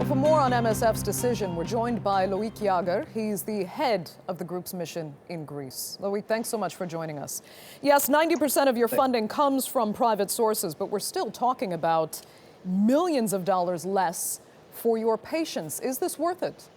For more on MSF's decision, we're joined by Loic Jaeger. He's the head of the group's mission in Greece. Loic, thanks so much for joining us. Yes, 90% of your funding comes from private sources, but we're still talking about millions of dollars less for your patients. Is this worth it?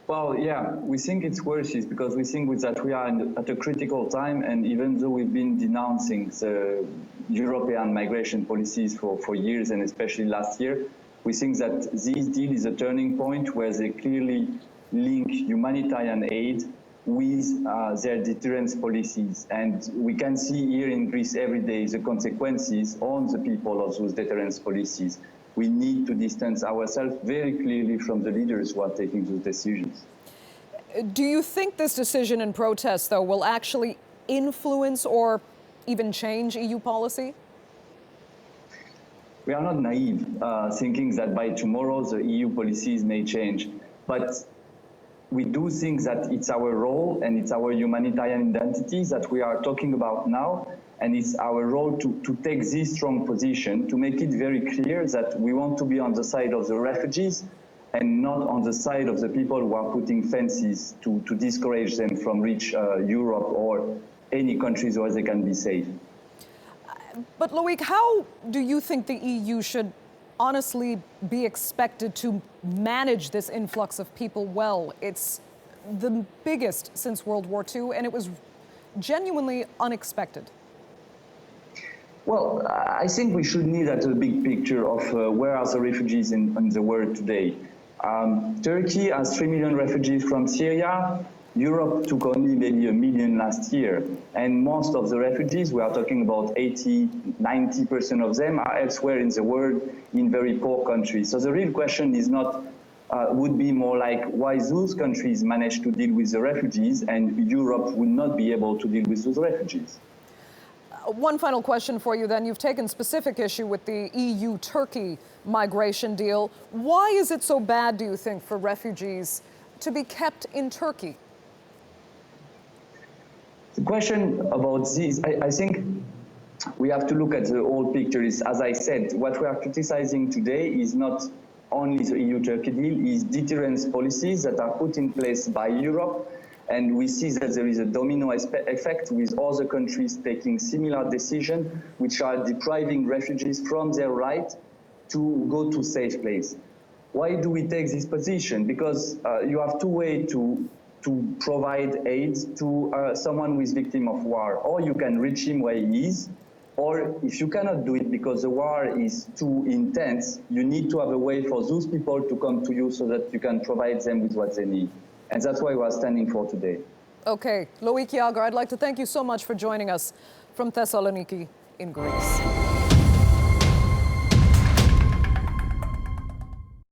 Well, yeah, we think it's worth it because we think that we are at a critical time, and even though we've been denouncing the European migration policies for years, and especially last year, we think that this deal is a turning point where they clearly link humanitarian aid with their deterrence policies. And we can see here in Greece every day the consequences on the people of those deterrence policies. We need to distance ourselves very clearly from the leaders who are taking those decisions. Do you think this decision and protest, though, will actually influence or even change EU policy? We are not naive, thinking that by tomorrow the EU policies may change. But we do think that it's our role and it's our humanitarian identity that we are talking about now. And it's our role to take this strong position, to make it very clear that we want to be on the side of the refugees and not on the side of the people who are putting fences to discourage them from reach Europe or any countries where they can be safe. But Loic, how do you think the EU should honestly be expected to manage this influx of people well? It's the biggest since World War II, and it was genuinely unexpected. Well, I think we should look at the big picture of where are the refugees in the world today. Turkey has 3 million refugees from Syria. Europe took only maybe 1 million last year. And most of the refugees, we are talking about 80–90% of them, are elsewhere in the world in very poor countries. So the real question is not, would be more like why those countries manage to deal with the refugees and Europe would not be able to deal with those refugees. One final question for you then. You've taken specific issue with the EU-Turkey migration deal. Why is it so bad, do you think, for refugees to be kept in Turkey? The question about this, I think we have to look at the whole picture. Is, as I said, what we are criticizing today is not only the EU-Turkey deal, is deterrence policies that are put in place by Europe. And we see that there is a domino effect with other countries taking similar decisions, which are depriving refugees from their right to go to safe place. Why do we take this position? Because you have two ways to provide aid to someone who is victim of war. Or you can reach him where he is, or if you cannot do it because the war is too intense, you need to have a way for those people to come to you so that you can provide them with what they need. And that's why we are standing for today. Okay, Loic Jaeger, I'd like to thank you so much for joining us from Thessaloniki in Greece.